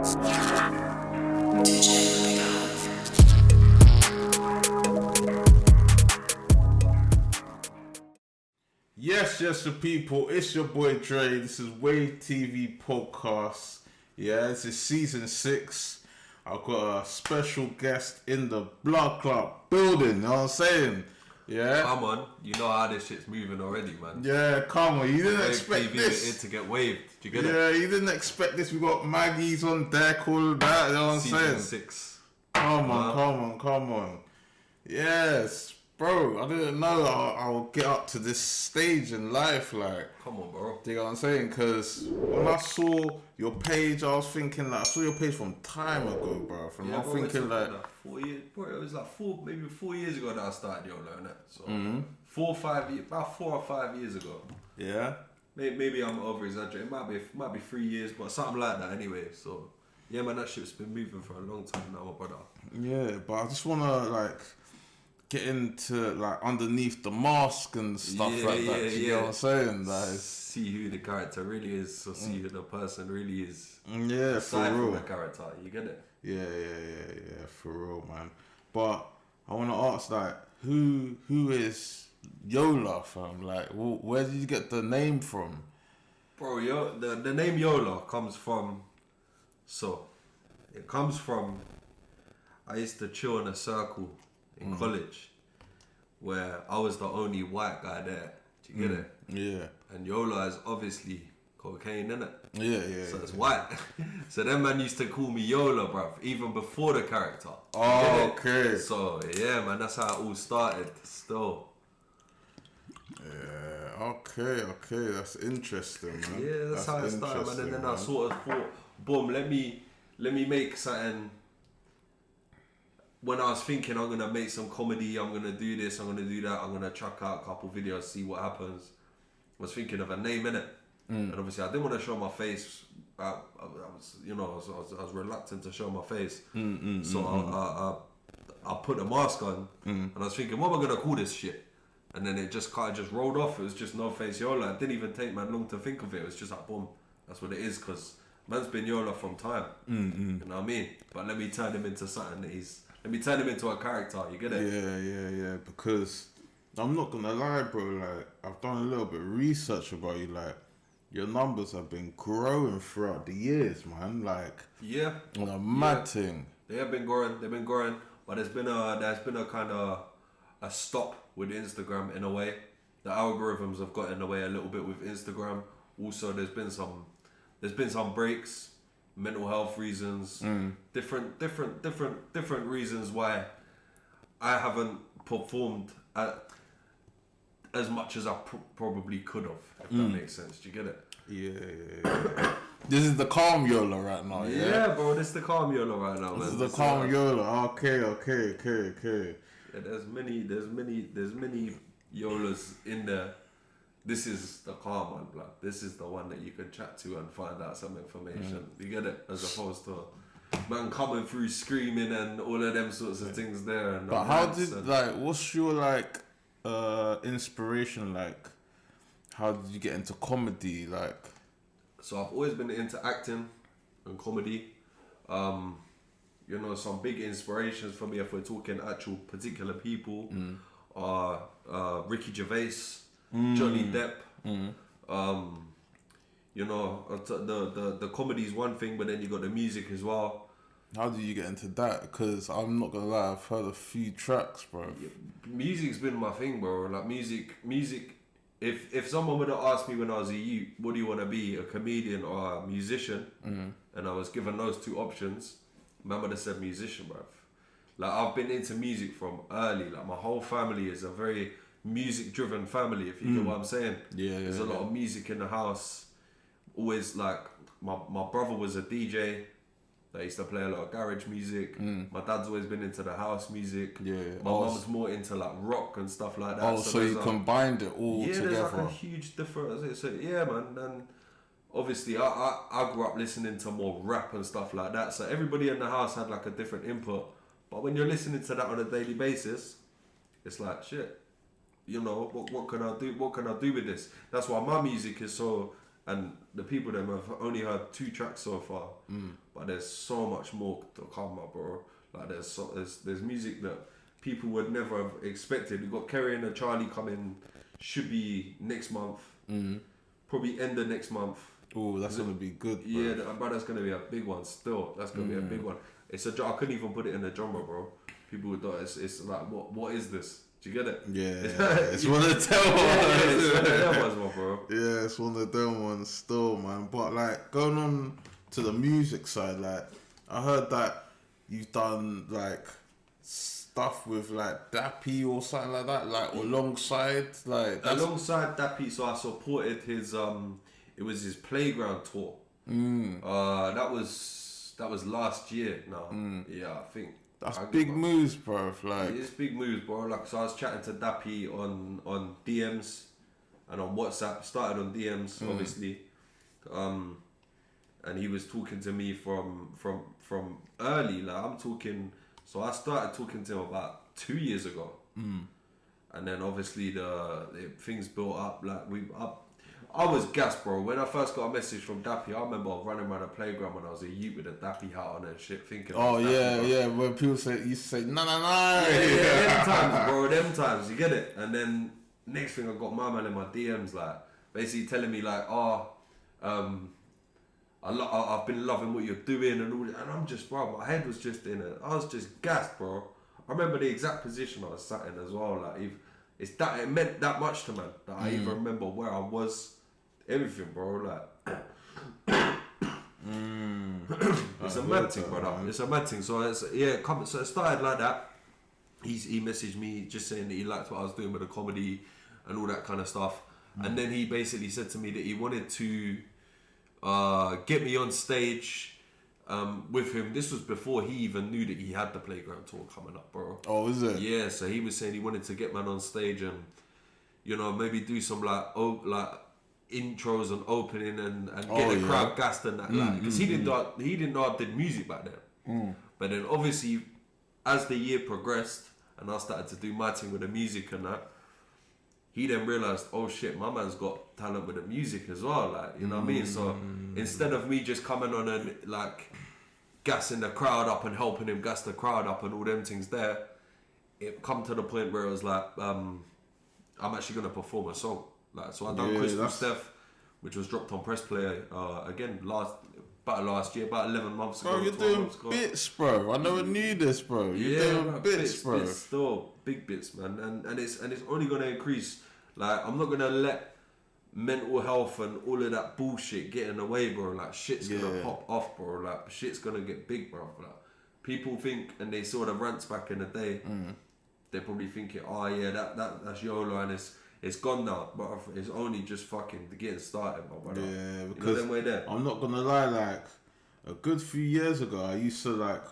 Yes, the people, it's your boy Dre. This is Wtp Podcast. Yeah, this is season 6. I've got a special guest in the Blood Club building, you know what I'm saying? Yeah. Come on, you know how this shit's moving already, man. Yeah, come on, you didn't Wave expect TV this. to get waved. Do you get it? Yeah, you didn't expect this. We got Maggie's on deck, all that, you know what I'm saying? Season 6. Come on. Yes, bro, I didn't know I'll get up to this stage in life, like. Come on, bro. Do you know what I'm saying? Because when I saw your page, I was thinking like, I saw your page from time ago, bro. I'm thinking like 4 years, bro. It was like 4 years ago that I started Yola, innit? So 4 or 5 years, about 4 or 5 years ago. Yeah. Maybe I'm over exaggerating. It might be 3 years, but something like that anyway. So yeah, man, that shit's been moving for a long time now, my brother. Yeah, but I just wanna like get into like underneath the mask and stuff like that. You know what I'm saying? Like, see who the character really is, or see who the person really is. Yeah, for real. From the character, you get it? Yeah, for real, man. But I wanna ask, like, who is Yola, fam? Like, where did you get the name from? Bro, the name Yola comes from. I used to chill in a circle in college where I was the only white guy there. Do you get it? Yeah. And Yola is obviously cocaine, innit? Yeah. So it's white. So them man used to call me Yola, bruv, even before the character. Oh, okay. So yeah, man, that's how it all started. Still. Yeah. Okay. That's interesting, man. Yeah, that's how it started, man. And then I sort of thought, boom, let me make something. When I was thinking I'm gonna make some comedy, I'm gonna do this, I'm gonna do that, I'm gonna chuck out a couple videos, see what happens. I was thinking of a name, innit? And obviously I didn't want to show my face. I was reluctant to show my face. So I put a mask on, and I was thinking, what am I gonna call this shit? And then it just kind of just rolled off. It was just Noface Yola. It didn't even take man long to think of it. It was just like, boom, that's what it is, because man's been Yola from time. You know what I mean? But let me turn him into something that let me turn him into a character, you get it? Yeah, because I'm not gonna lie, bro, like, I've done a little bit of research about you, like, your numbers have been growing throughout the years, man, like, yeah, on a mad thing. They've been growing, but there's been a kind of a stop with Instagram in a way. The algorithms have got in the way a little bit with Instagram. Also, there's been some breaks. Mental health reasons, different reasons why I haven't performed as much as I probably could have, if that makes sense. Do you get it? Yeah. This is the calm Yola right now, yeah? Yeah, bro, this is the calm Yola right now, man. This is the calm Yola. Okay. Yeah, there's many Yolas in there. This is the calm one, blood. This is the one that you can chat to and find out some information. You get it? As opposed to man coming through screaming and all of them sorts of things there. And but how did, like, what's your, like, inspiration, like, how did you get into comedy, like? So I've always been into acting and comedy. Some big inspirations for me, if we're talking actual particular people, are Ricky Gervais, Johnny Depp. The comedy is one thing, but then you got the music as well. How did you get into that? Because I'm not gonna lie, I've heard a few tracks, bro. Yeah, music's been my thing, bro. Like music. If someone would have asked me when I was a youth, what do you want to be, a comedian or a musician? And I was given those two options, man would have said musician, bro. Like, I've been into music from early. Like, my whole family is a very music-driven family, if you get what I'm saying. There's a lot of music in the house. Always, like, my brother was a DJ. They used to play a lot of garage music. My dad's always been into the house music. My mum's more into, like, rock and stuff like that. Oh, so you combined it all together. Yeah, there's, like, a huge difference. So, yeah, man. And obviously, I grew up listening to more rap and stuff like that. So everybody in the house had, like, a different input. But when you're listening to that on a daily basis, it's like, shit, what can I do? What can I do with this? That's why my music is so and the people them have only heard 2 tracks so far, but there's so much more to come up, bro. Like there's music that people would never have expected. We got Kerry and Charlie coming, should be next month, probably end of next month. Oh, that's gonna be good, bro. Yeah, but that's gonna be a big one. Still, that's gonna be a big one. It's a I couldn't even put it in a genre, bro. People would thought it's like what is this? Do you get it? Yeah, it's one of them ones. It's one of them ones, bro. Yeah, it's one of them ones still, man. But like going on to the music side, like I heard that you've done like stuff with like Dappy or something like that, like alongside Dappy. So I supported his it was his playground tour. That was last year now. Yeah, I think. That's big moves, bro. Like it's big moves, bro. Like so, I was chatting to Dappy on DMs and on WhatsApp. Started on DMs, obviously, and he was talking to me from early. Like I'm talking. So I started talking to him about 2 years ago, and then obviously the things built up. Like I was gassed, bro. When I first got a message from Dappy, I remember running around the playground when I was a youth with a Dappy hat on and shit, thinking. Oh Dappy, yeah. When people used to say no. Them times, bro. Them times, you get it. And then next thing, I got my man in my DMs, like basically telling me like, I've been loving what you're doing and all that. And I'm just, bro, my head was just I was just gassed, bro. I remember the exact position I was sat in as well. Like it meant that much to man that I even remember where I was. Everything, bro, like it's a mad thing, brother. It's a mad thing. So so it started like that. He messaged me just saying that he liked what I was doing with the comedy and all that kind of stuff. And then he basically said to me that he wanted to get me on stage with him. This was before he even knew that he had the playground tour coming up, bro. Oh, is it? Yeah, so he was saying he wanted to get man on stage and maybe do some like intros and opening and get the crowd gassed and that, because he didn't know I did music back then. But then obviously as the year progressed and I started to do my thing with the music and that, he then realised, oh shit, my man's got talent with the music as well, like, you know what I mean? So instead of me just coming on and like gassing the crowd up and helping him gas the crowd up and all them things there, it come to the point where it was like, I'm actually gonna perform a song. Like, so I done Christmas Steph, which was dropped on Press Play again last year, about 11 months ago. Bro, you're doing bits, bro. I never knew this, bro. You're doing bits, bro. Bits, still big bits, man, and it's only gonna increase. Like, I'm not gonna let mental health and all of that bullshit get in the way, bro. Like, shit's gonna pop off, bro. Like, shit's gonna get big, bro. Like, people think, and they saw the rants back in the day. They're probably thinking, oh yeah, that's Yola, and it's gone now, but it's only just fucking getting started, my brother. Yeah, because them way there. I'm not gonna lie, like a good few years ago, I used to like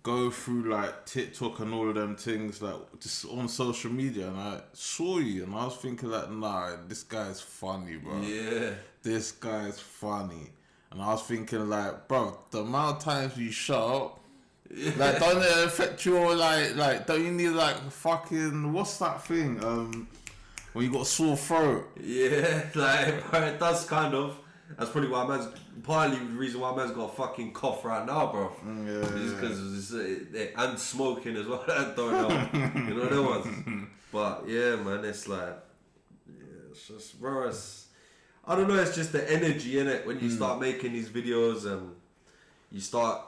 go through like TikTok and all of them things, like just on social media, and I saw you, and I was thinking like, nah, this guy's funny, bro. Yeah, this guy's funny, and I was thinking like, bro, the amount of times you shut up. Yeah. Like, don't it affect your like? Don't you need like fucking what's that thing? When you got a sore throat. Yeah, like it does kind of. That's probably why partly the reason why man's got a fucking cough right now, bro. Just because and smoking as well. I don't know, you know what I mean? But yeah, man, it's like, it's just, bro. I don't know. It's just the energy in it when you start making these videos and you start.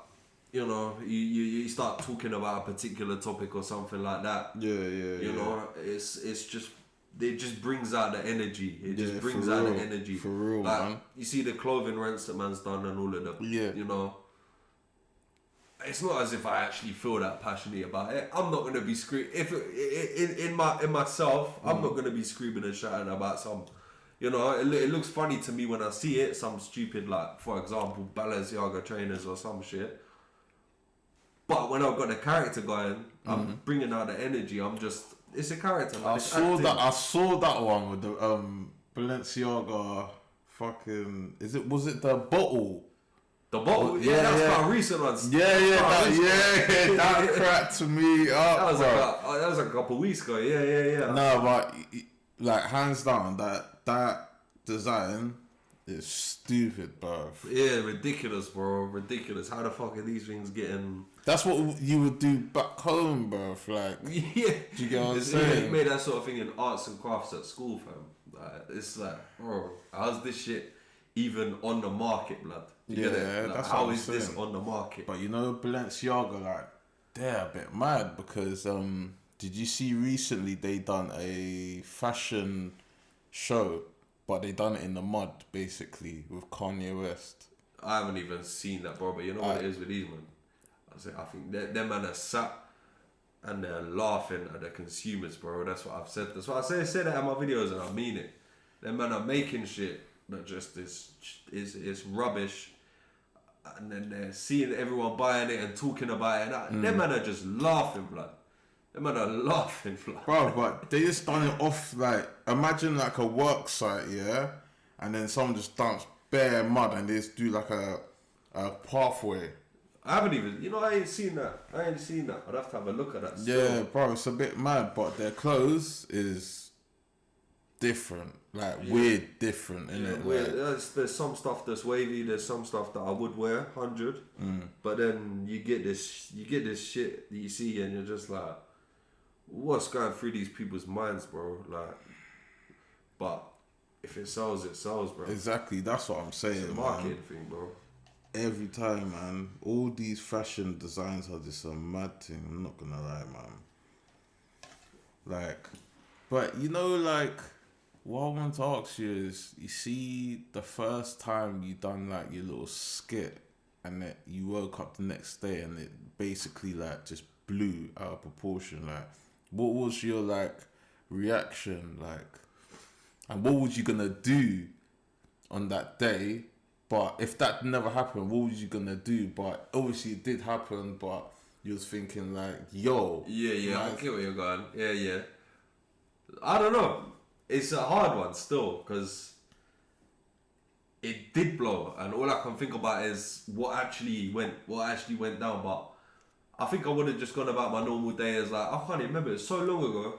You start talking about a particular topic or something like that. You know, it just brings out the energy. It just brings out the energy. For real, like, man. You see the clothing rants that man's done and all of them. Yeah. You know, it's not as if I actually feel that passionate about it. I'm not gonna be screaming in myself. I'm not gonna be screaming and shouting about some. You know, it looks funny to me when I see it. Some stupid, like, for example, Balenciaga trainers or some shit. But when I've got the character going, I'm bringing out the energy. It's a character. Man. I saw that one with the Balenciaga fucking. Was it the bottle? The bottle, that's quite a recent one. That cracked to me up. That was a couple of weeks ago. Yeah. No, but like hands down, that design It's stupid, bro. Yeah, ridiculous, bro. Ridiculous. How the fuck are these things getting? That's what you would do back home, bro. Like, Yeah. do you get what I'm You saying? made that sort of thing in arts and crafts at school, fam. Like, it's like, bro, how's this shit even on the market, blood? You get it? Like, that's how what I'm is this saying. on the market? But you know, Balenciaga, like, they're a bit mad because did you see recently they done a fashion show, but they done it in the mud basically with Kanye West. I haven't even seen that, bro. But you know what it is with these man. I think them man are sat and they're laughing at the consumers, bro. That's what I've said. That's what I say that in my videos, and I mean it. Them man are making shit that just is rubbish, and then they're seeing everyone buying it and talking about it. And them man are just laughing, blood. Them man are laughing, blood. Bro, but they just done it off, like, imagine like a work site, yeah? And then someone just dumps bare mud and they just do like a pathway. I haven't even, I ain't seen that. I'd have to have a look at that still. Yeah, bro, it's a bit mad, but their clothes is different. Like, weird different, innit? Weird. Like, There's some stuff that's wavy, there's some stuff that I would wear, 100. But then you get this shit that you see and you're just like, what's going through these people's minds, bro? Like, but if it sells, it sells, bro. exactly, that's what I'm saying, It's a marketing thing, bro. Every time, man, all these fashion designs are just a mad thing. I'm not gonna lie, man. Like, but like, what I want to ask you is, you see, the first time you done like your little skit, and that you woke up the next day and it basically like just blew out of proportion. Like, what was your like reaction, like, and what was you gonna do on that day? But if that never happened, what was you gonna do? But obviously it did happen, but you was thinking like, yo. Yeah, I get where you're going. Yeah. I don't know. It's a hard one still, because it did blow, and all I can think about is what actually went down. But I think I would have just gone about my normal day as like, I can't even remember. It's so long ago.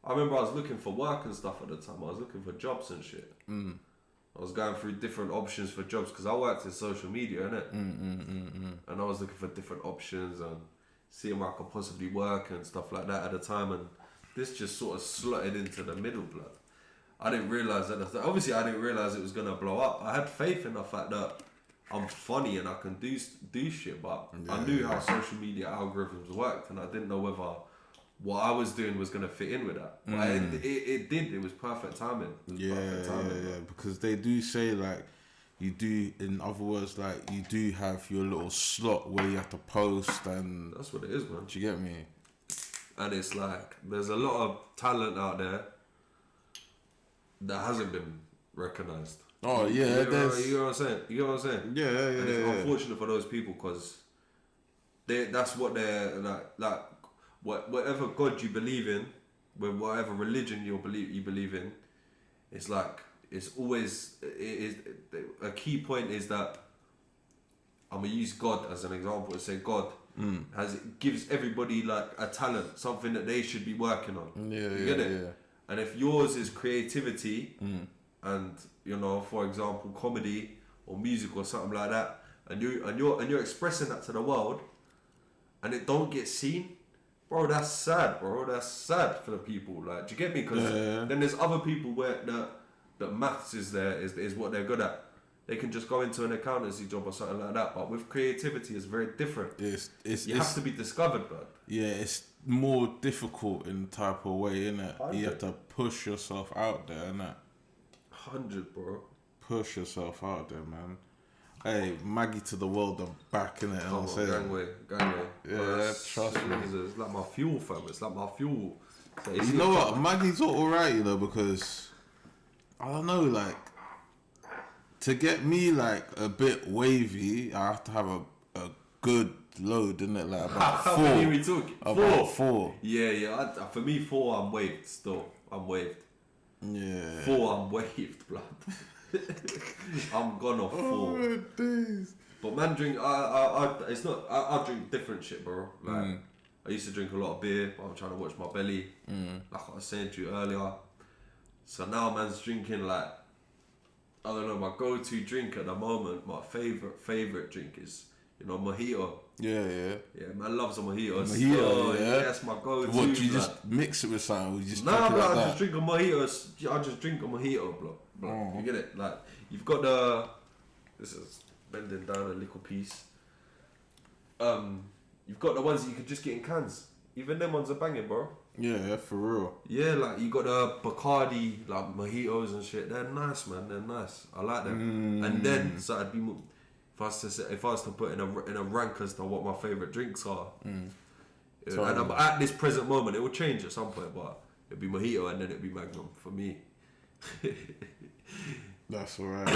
I remember I was looking for work and stuff at the time. I was looking for jobs and shit. I was going through different options for jobs because I worked in social media, innit? And I was looking for different options and seeing where I could possibly work and stuff like that at the time. And this just sort of slotted into the middle, blood. I didn't realise that. Obviously, I didn't realise it was going to blow up. I had faith in the fact that I'm funny and I can do shit, but I knew how social media algorithms worked, and I didn't know whether what I was doing was gonna fit in with that. But it did. It was perfect timing. Yeah, because they do say like, you do, in other words, like, you do have your little slot where you have to post, and that's what it is, man. do you get me? And it's like, there's a lot of talent out there that hasn't been recognised. Oh yeah, you know what I'm saying? Yeah. And it's unfortunate for those people, because that's what they're like. Whatever God you believe in, with whatever religion you believe in, it's like, it's always a key point is that I'm gonna use God as an example and say God gives everybody like a talent, something that they should be working on. You get it? Yeah. And if yours is creativity and for example comedy or music or something like that, and you're expressing that to the world, and it don't get seen, bro, that's sad, bro. That's sad for the people. Like, do you get me? Because then there's other people where the maths is what they're good at. They can just go into an accountancy job or something like that. But with creativity, it's very different. You have to be discovered, bro. Yeah, it's more difficult in type of way, innit? 100. You have to push yourself out there, innit? 100, bro. Push yourself out there, man. Hey, Maggie to the world, I'm back, innit? Come on, gangway. Yeah, trust me. It's like my fuel, fam. It's like my fuel. So you know what? Maggie's alright, because I don't know, like, to get me like a bit wavy, I have to have a good load, innit? Like about How 4. many we took? About 4. Yeah. For me, 4, I'm waved still. I'm waved. Yeah. 4, I'm waved, blood. I'm gone off 4. Oh, days. But man, I drink different shit, bro. Like, I used to drink a lot of beer, but I'm trying to watch my belly. Like I was saying to you earlier. So now man's drinking like, I don't know, my go-to drink at the moment, my favorite drink is, mojito. Yeah. Yeah, man loves a mojito. Mojito, yeah. That's my go-to. What, do you just mix it with something? Or you just Nah, drink it bro, like I that? just drink a mojito. I just drink a mojito, bro. You get it? Like, you've got this is bending down a little piece. You've got the ones that you can just get in cans. Even them ones are banging, bro. Yeah, for real. Yeah, like you got the Bacardi, like mojitos and shit. They're nice, man. They're nice. I like them. And then, so I'd be if I was to put in a rank as to what my favorite drinks are. And at this present moment, it will change at some point, but it'd be mojito and then it'd be Magnum for me. That's alright.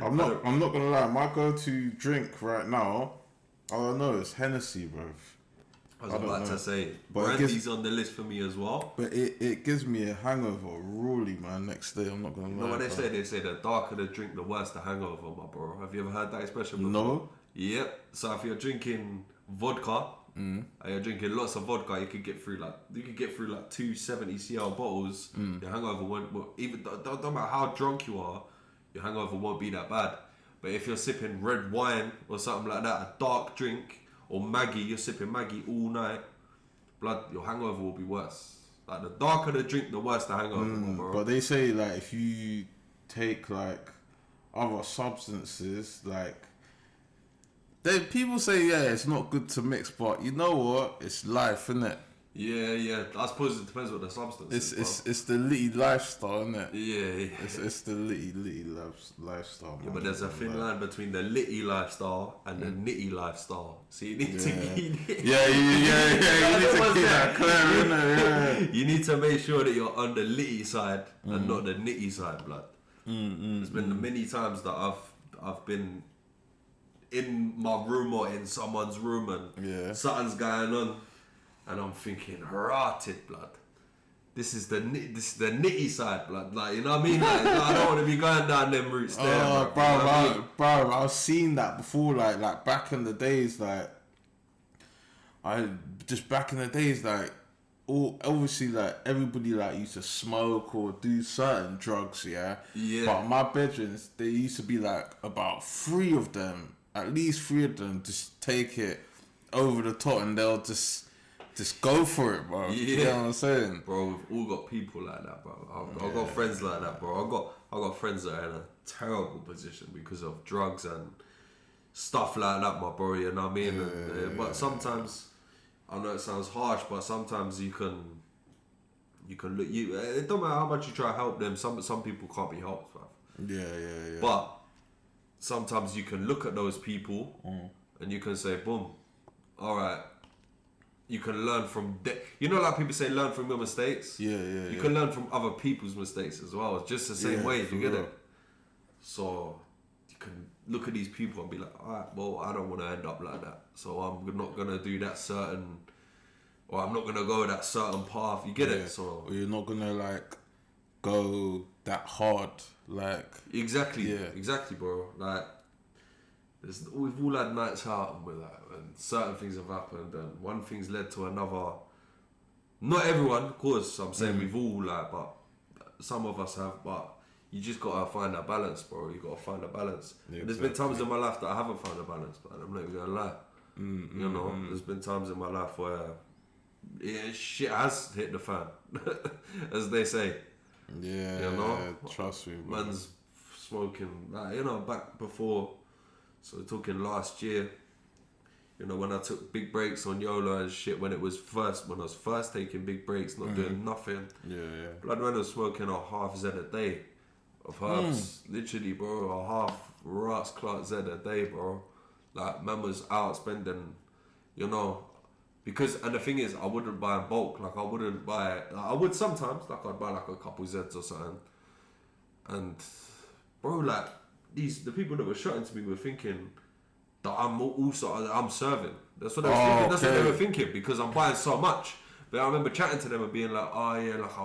I'm not gonna lie. My go-to drink right now, I don't know, it's Hennessy, bro. I was about to say, but brandy's on the list for me as well. But it gives me a hangover, really, man. Next day, I'm not gonna lie. You know what they say? They say the darker the drink, the worse the hangover, my bro. Have you ever heard that expression before? No. Yep. So if you're drinking vodka, and you're drinking lots of vodka, you could get through like 270 cl bottles. Your hangover won't. Well, even don't matter how drunk you are, your hangover won't be that bad. But if you're sipping red wine or something like that, a dark drink. Or Maggie, you're sipping Maggie all night, your hangover will be worse. Like, the darker the drink, the worse the hangover, bro. But they say, like, if you take, like, other substances, like, people say, yeah, it's not good to mix, but you know what? It's life, innit? Yeah. I suppose it depends what the substance is. It's the litty lifestyle, innit? Yeah. It's the litty lifestyle. Yeah, but there's a thin line between the litty lifestyle and the nitty lifestyle. So you need to keep Yeah. You need to keep that clear, innit? Yeah. You need to make sure that you're on the litty side and not the nitty side, blood. There's been many times that I've been in my room or in someone's room and something's going on. And I'm thinking, rotted blood. This is the nitty side, blood. Like, you know what I mean? Like, I don't want to be going down them routes there, bro. I've seen that before. Like back in the days, obviously, like, everybody, like, used to smoke or do certain drugs, yeah. But my bedrooms, there used to be like about at least three of them, just take it over the top, and they'll just go for it, bro. Yeah. You know what I'm saying? Bro, we've all got people like that, bro. I've got friends like that, bro. I got friends that are in a terrible position because of drugs and stuff like that, my bro. You know what I mean? But sometimes, I know it sounds harsh, but sometimes you can look. It don't matter how much you try to help them. Some people can't be helped, bro. Yeah. But sometimes you can look at those people and you can say, boom, all right. You can learn from like people say, learn from your mistakes. You can learn from other people's mistakes as well. It's just the same way. You get it. So you can look at these people and be like, all right, well, I don't want to end up like that. So I'm not gonna do that certain, or I'm not gonna go that certain path. You get it. So or you're not gonna like go that hard, like exactly, bro. Like. We've all had nights out with that, and certain things have happened, and one thing's led to another. Not everyone, of course. I'm saying we've all but some of us have. But you just gotta find that balance, bro. You gotta find a balance. Yeah, there's been times in my life that I haven't found a balance, but I'm not even gonna lie. You know, there's been times in my life where shit has hit the fan, as they say. Yeah, you know, trust me, bro. Man's smoking, back before. So we're talking last year, when I took big breaks on Yola and shit, when I was first taking big breaks, not doing nothing. Blood, when I was smoking a half Z a day of herbs, literally, bro, a half Ras Clark Z a day, bro. Like, man was out spending, because, and the thing is, I wouldn't buy in bulk. Like, I wouldn't buy, I would sometimes, like, I'd buy like a couple Zs or something. And, bro, like, the people that were shouting to me were thinking that I'm serving. That's what they were thinking. That's what they were thinking, because I'm buying so much. But I remember chatting to them and being like, oh yeah, like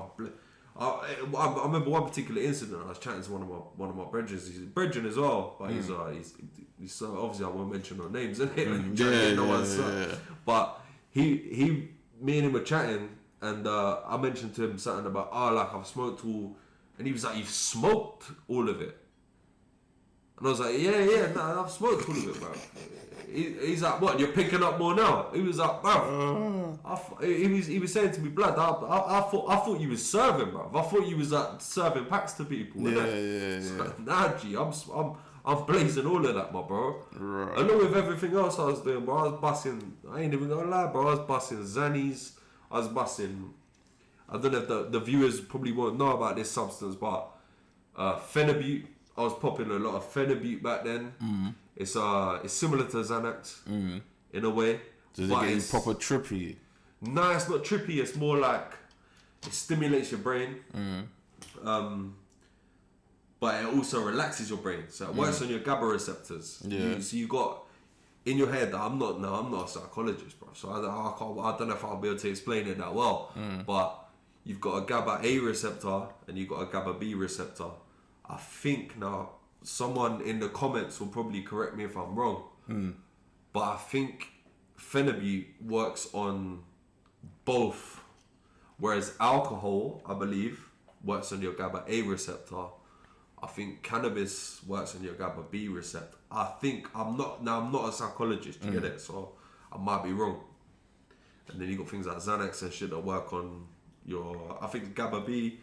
I remember one particular incident. I was chatting to one of my brethren. He's a brethren as well, but he's so obviously I won't mention no names in it. But me and him were chatting, and I mentioned to him something about like I've smoked all, and he was like, you've smoked all of it. And I was like, yeah, nah, I've smoked all of it, bro. He's like, what? You're picking up more now? He was like, bro. He was saying to me, blood. I thought you was serving, bro. I thought you was like serving packs to people. Yeah. Like, nah, G, I'm blazing all of that, my bro. Right. Along with everything else I was doing, bro. I was busting. I ain't even gonna lie, bro. I was busting Xannies. I was busting. I don't know if the viewers probably won't know about this substance, but Phenibut. I was popping a lot of Phenibut back then. It's similar to Xanax in a way. Does it get proper trippy? No, it's not trippy. It's more like it stimulates your brain, but it also relaxes your brain. So it works on your GABA receptors. Yeah. So you got in your head. I'm not a psychologist, bro. So I don't know if I'll be able to explain it that well. But you've got a GABA A receptor and you've got a GABA B receptor. I think now someone in the comments will probably correct me if I'm wrong, but I think Phenibut works on both, whereas alcohol, I believe, works on your GABA A receptor. I think cannabis works on your GABA B receptor. I think I'm not a psychologist, you get it? So I might be wrong. And then you got things like Xanax and shit that work on your, I think GABA B.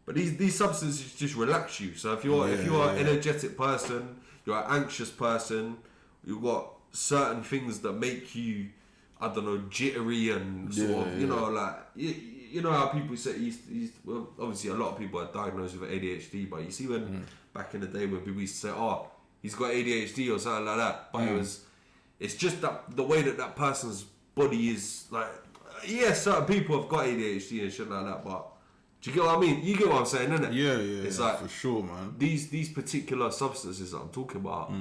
But these substances just relax you. So if you're an energetic person, you're an anxious person, you've got certain things that make you, I don't know, jittery and sort of, you know, like you know how people say well, obviously a lot of people are diagnosed with ADHD, but you see when back in the day when people used to say, oh, he's got ADHD or something like that, but it's just that the way that person's body is like, yeah, certain people have got ADHD and shit like that, but do you get what I mean? You get what I'm saying, innit? Yeah. It's like for sure, man. These particular substances that I'm talking about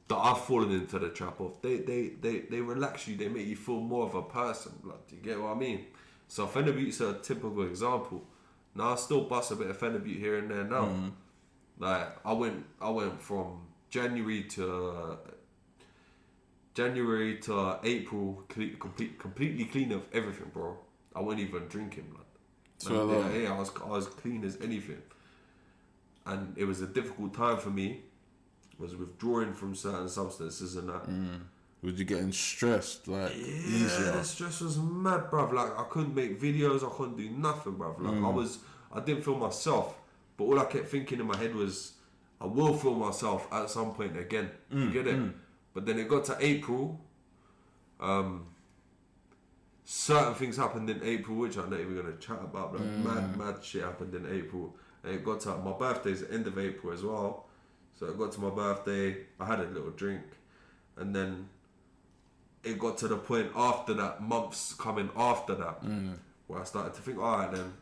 that I've fallen into the trap of, they relax you, they make you feel more of a person. Like, do you get what I mean? So Phenibut's a typical example. Now I still bust a bit of Phenibut here and there now. Like I went from January to April, completely clean of everything, bro. I wasn't even drinking, blood. I was clean as anything, and it was a difficult time for me. Was withdrawing from certain substances and that. Was you getting stressed? Like easier? The stress was mad, bruv. Like I couldn't make videos, I couldn't do nothing, bruv. Like I didn't feel myself. But all I kept thinking in my head was, I will feel myself at some point again. You get it? But then it got to April. Certain things happened in April, which I'm not even going to chat about. But mad shit happened in April. And it got to my birthday's the end of April as well. So it got to my birthday. I had a little drink. And then it got to the point after that, months coming after that, where I started to think, all right then,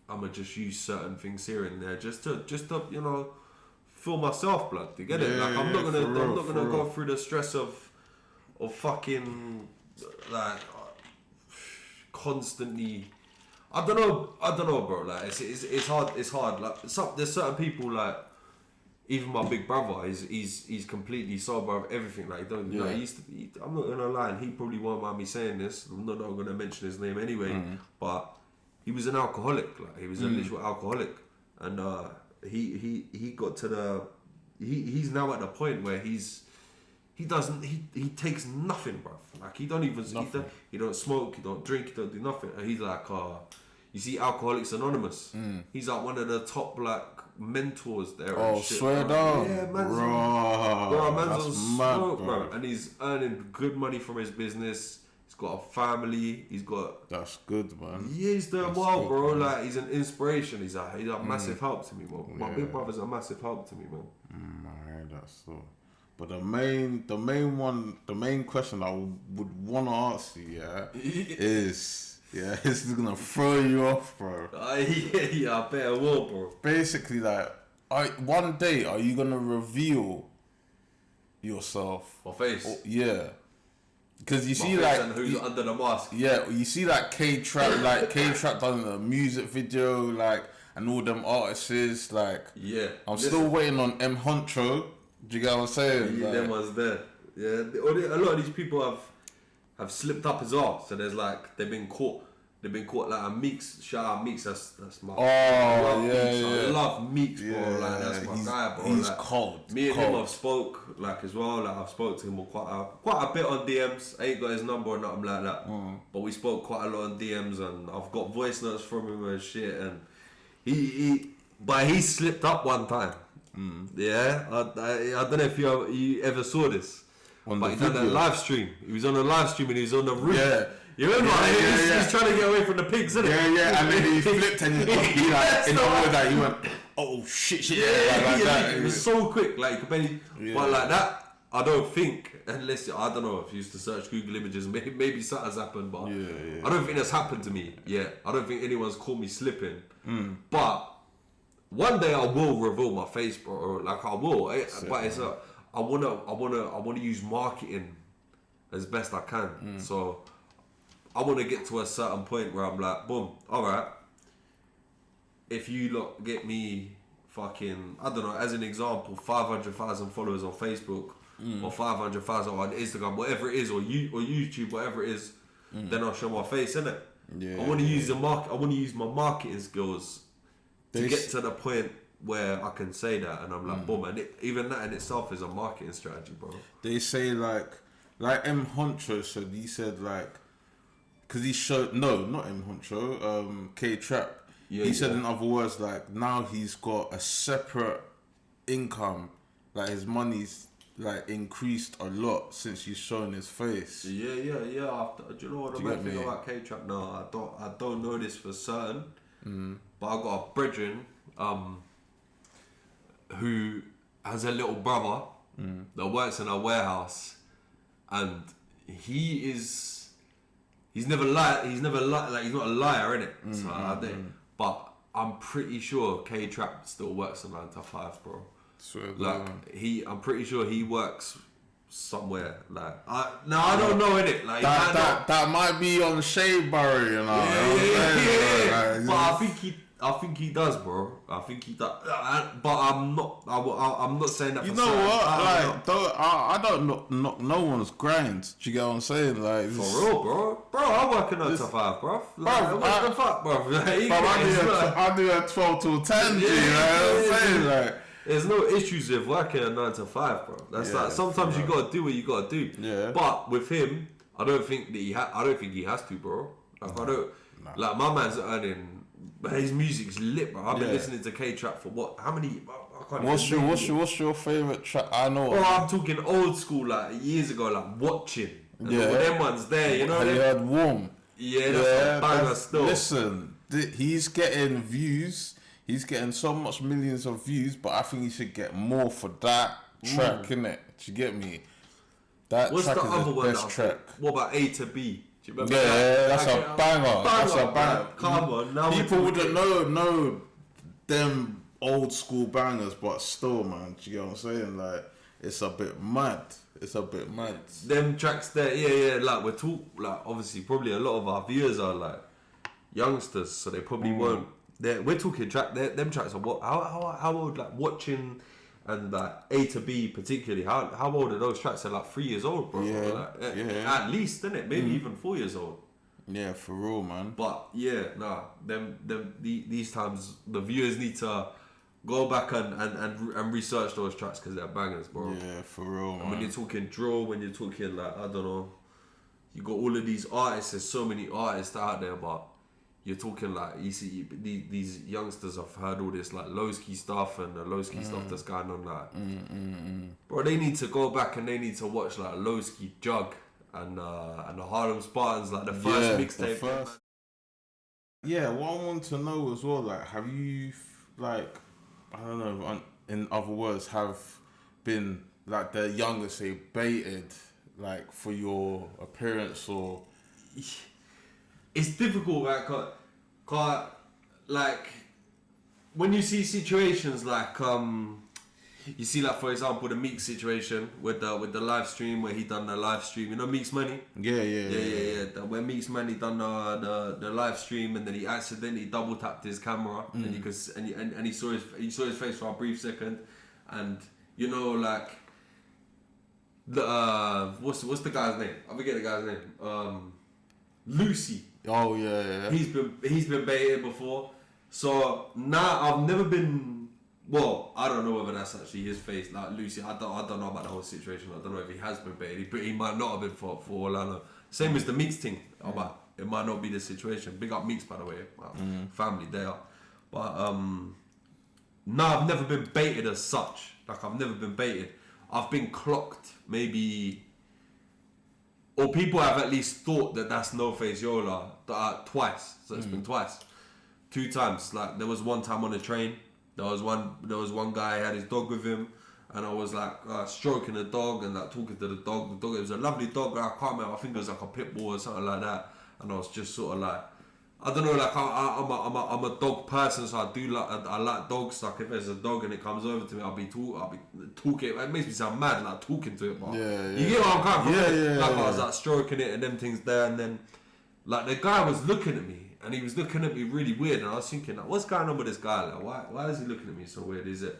I'm going to just use certain things here and there just to you know, feel myself, blood. You get it? Like I'm not gonna go through the stress of fucking like constantly. I don't know, bro. Like it's hard. Like there's certain people, like even my big brother, he's completely sober of everything. Like don't you know, he used to be, I'm not gonna lie, and he probably won't mind me saying this. I'm not gonna mention his name anyway, but he was an alcoholic. Like he was a literal alcoholic, and he got to the he's now at the point where he takes nothing, bro. Like he don't even he don't smoke, he don't drink, he don't do nothing. And he's like, you see, Alcoholics Anonymous. He's like one of the top like mentors there. Oh, and shit, swear bro. down, Yeah, man's on smoke, bro. And he's earning good money from his business. He's got a family. He's got. That's good, man. Yeah, he's doing well, bro. Man. Like he's an inspiration. He's a massive help to me, man. My big brother's a massive help to me, man. That's so. But the main question I would want to ask you, is this is gonna throw you off, bro. Yeah, I bet I will, bro. Basically, like, one day are you gonna reveal yourself? My face. Yeah. Because you see, like, like, who's under the mask. Yeah, you see, like K-Trap, done a music video, like, and all them artists, like. Yeah. I'm still waiting on M Huncho. Do you get what I'm saying? Yeah, like, them ones there. Yeah, a lot of these people have slipped up as well. So there's like they've been caught. they've been caught like a Meeks. Shout out Meeks, that's my. I love Meeks, bro. Yeah, like that's my guy, bro. He's like, cold. Me and him have spoke like as well. Like I've spoke to him quite a bit on DMs. I ain't got his number or nothing like that. But we spoke quite a lot on DMs, and I've got voice notes from him and shit. And he slipped up one time. Yeah, I don't know if you ever saw this. But he done a live stream. He was on a live stream and he was on the roof. Yeah. You remember? He's trying to get away from the pigs, isn't it? Yeah. And then he flipped and he like in the way that he went, oh shit. That. It was so quick, like you could barely. But like that, I don't think, unless I don't know if you used to search Google Images, maybe something's happened, but I don't think that's happened to me yet. I don't think anyone's caught me slipping. But one day I will reveal my face, bro. Like I will, but it's I wanna use marketing as best I can. So I want to get to a certain point where I'm like, boom, all right. If you lot get me fucking, I don't know, as an example, 500,000 followers on Facebook or 500,000 on Instagram, whatever it is, or YouTube, whatever it is, then I'll show my face, innit? Yeah. I want to use I want to use my marketing skills to get to the point where I can say that, and I'm like, boom, and even that in itself is a marketing strategy, bro. They say like M Honcho said. He said like, because he showed not M Honcho, K Trap. Yeah, he said in other words like now he's got a separate income, like his money's like increased a lot since he's shown his face. Yeah. Do you know what the bad thing about K Trap? No, I don't know this for certain, but I got a brethren who has a little brother that works in a warehouse, and he's never lied. He's not a liar, innit? So I think, but I'm pretty sure K Trap still works a 9 to 5, bro. I'm pretty sure he works somewhere. Like I don't know, innit? Like that might be on Shea Barry, you know. Yeah. But I think he does, bro. I think he does. But I'm not saying that. You know what? I don't knock no one's grind. Do you get what I'm saying? Like for real, bro. Bro, I work a 9 to 5, bro. Like, what the fuck, bro? I do a 12 till 10. You know what I'm saying? Like. There's no issues with working a 9 to 5, bro. That's like sometimes you gotta do what you gotta do. Yeah. But with him, I don't think he has to, bro. Like like my man's earning. His music's lit, bro. I've been listening to K Trap for what? How many? What's your favorite track? I know. Oh, I'm talking old school, like years ago, like Watching. And them ones there, you know. Have you heard Warm? Yeah, that's a banger still. Listen, he's getting views. He's getting so much millions of views, but I think he should get more for that track, innit? Do you get me? What's track the is other the one? Best track. What about A to B? Do you remember that's a banger. That's a banger. Come on, now people wouldn't know them old school bangers, but still, man. Do you get what I'm saying? Like, it's a bit mad. Them tracks there, yeah. Like like obviously, probably a lot of our viewers are like youngsters, so they probably won't. We're talking them tracks are what? How old? Like Watching and like A to B particularly. How old are those tracks? They're like 3 years old, bro. At least, isn't it? Maybe even 4 years old. Yeah, for real, man. But these times the viewers need to go back and research those tracks because they're bangers, bro. Yeah, for real, man. When you're talking drill, when you're talking like I don't know, you got all of these artists. There's so many artists out there, but you're talking like you see these youngsters have heard all this like Lowski stuff and the Lowski stuff that's going on like bro, they need to go back and they need to watch like Lowski Jug and the Harlem Spartans, like the first mixtape. Yeah, what I want to know as well, like, have you like, I don't know, in other words, have been like the youngest say baited like for your appearance or? It's difficult, right? Cause, like, when you see situations like, you see, like, for example, the Meek situation with the live stream where he done the live stream. You know Meek's Money? Yeah. When Meek's Money done the live stream and then he accidentally double tapped his camera and he saw his face for a brief second, and you know, like, what's the guy's name? I forget the guy's name. Lucy. Oh yeah. He's been baited before. So now I've never been. Well, I don't know whether that's actually his face. Like Lucy, I don't know about the whole situation. I don't know if he has been baited. He might not have been for all I know. Same as the Meeks thing. About it might not be the situation. Big up Meeks, by the way. Family, they are. But no, I've never been baited as such. Like I've never been baited. I've been clocked maybe, or people have at least thought that that's Noface Yola twice. So it's been twice, 2 times. Like there was one time on a train. There was one guy had his dog with him, and I was like stroking the dog and like talking to the dog. The dog, it was a lovely dog. I can't remember. I think it was like a pit bull or something like that. And I was just sort of like, I don't know. Like I'm a dog person, so I like dogs. Like if there's a dog and it comes over to me, I'll be talking. It makes me sound mad, like talking to it. But you get what I'm coming from? Like I was like stroking it and them things there, and then like the guy was looking at me. And he was looking at me really weird, and I was thinking, like, what's going on with this guy? Like, why is he looking at me so weird? Is it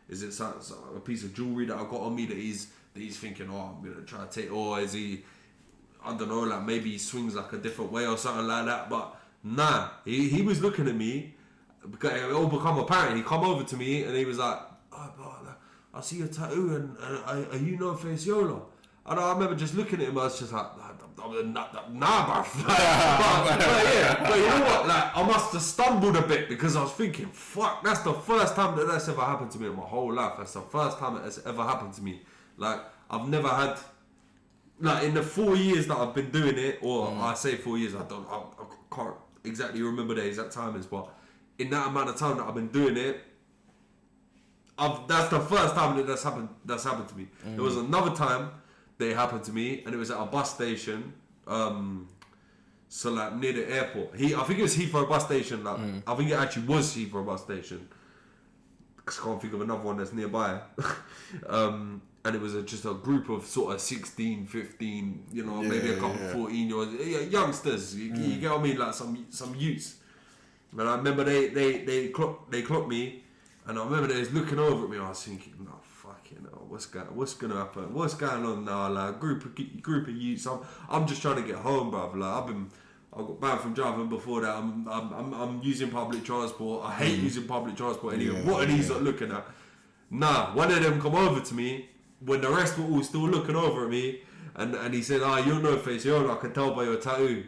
a piece of jewelry that I got on me that he's thinking, oh, I'm gonna try to take, or is he, I don't know, like maybe he swings like a different way or something like that? But nah, he was looking at me because it all become apparent. He come over to me and he was like, oh, but I see your tattoo, and are you Noface Yola? And I remember just looking at him, I was just like, nah, bruv. But you know what? Like, I must have stumbled a bit because I was thinking, fuck, that's the first time that's ever happened to me in my whole life. That's the first time that's ever happened to me. Like, I've never had, like, in the 4 years that I've been doing it, or I say 4 years, I can't exactly remember the exact timings, but in that amount of time that I've been doing it, that's the first time that's happened to me. There was another time that it happened to me, and it was at a bus station, so like near the airport. I think it was Heathrow bus station. Like I think it actually was Heathrow bus station, because I can't think of another one that's nearby. And it was just a group of sort of 16, 15, you know, maybe a couple 14-year-olds, youngsters. You get what I mean, like some youths. And I remember they clocked me, and I remember they was looking over at me. I was thinking, no, fucking hell, what's gonna happen? What's going on now? Like group of youths. I'm just trying to get home, bruv. Like I got banned from driving before that. I'm using public transport. I hate using public transport anyway. What are these looking at? Nah, one of them come over to me when the rest were all still looking over at me, and he said, you're Noface Yola, I can tell by your tattoo.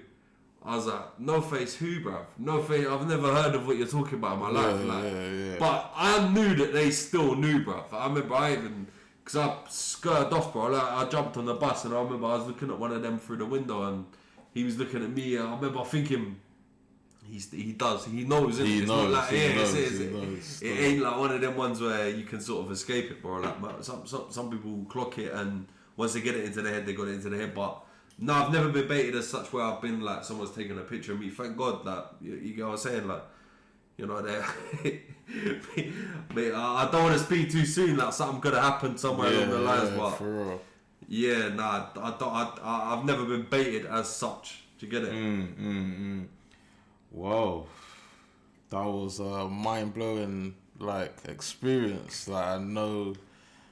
I was like, Noface who, bruv? Noface, I've never heard of what you're talking about in my life. But I knew that they still knew, bruv. I remember because I skirted off, bro. Like, I jumped on the bus, and I remember I was looking at one of them through the window, and he was looking at me, and I remember thinking, he knows, it ain't like one of them ones where you can sort of escape it, bro. Like some people clock it, and once they get it into their head, they got it into their head. But no, I've never been baited as such where I've been like someone's taking a picture of me. Thank God that you get what I'm saying, like, you know, I don't want to speak too soon. Like something could have happened somewhere along the lines, but for real. Yeah, nah, I've never been baited as such. Do you get it? Whoa, that was a mind-blowing like experience. Like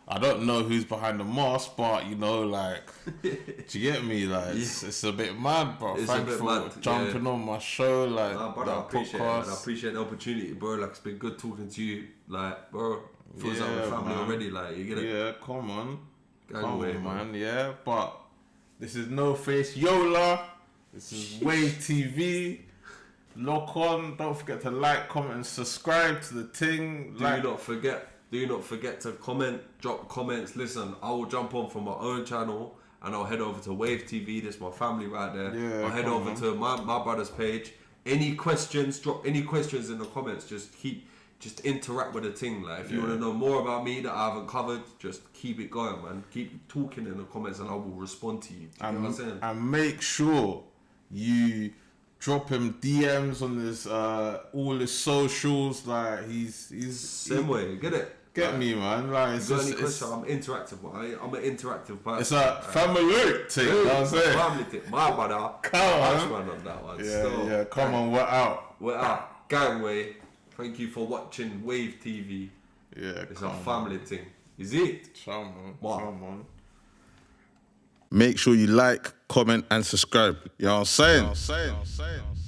I don't know who's behind the mask, but you know, like, do you get me? Like, it's a bit mad, bro. Thanks for jumping on my show, like, I appreciate the opportunity, bro. Like, it's been good talking to you, like, bro. Feels like we're family already, like, you get it? Yeah, come on, away, man. Yeah, but this is Noface Yola. This is Wtp. Lock on. Don't forget to like, comment, and subscribe to the thing. Do not forget to comment, drop comments. Listen, I will jump on from my own channel, and I'll head over to Wtp. This is my family right there. Yeah, I'll head over to my brother's page. Any questions? Drop any questions in the comments. Just interact with the thing. Like, if you want to know more about me that I haven't covered, just keep it going, man. Keep talking in the comments, and I will respond to you. You know what I'm saying? And make sure you drop him DMs on his all his socials. Like he's same way. Get it? Get me, man. Like it's any question, I'm interactive. I'm an interactive person. It's a family thing. You know what I'm saying? Family thing. My brother. Come on that one. Yeah. Come on, we're out. We're out. Gangway. Thank you for watching Wtp. Yeah, it's a family thing. Is it? Come on. Make sure you like, comment, and subscribe. You know what I'm saying?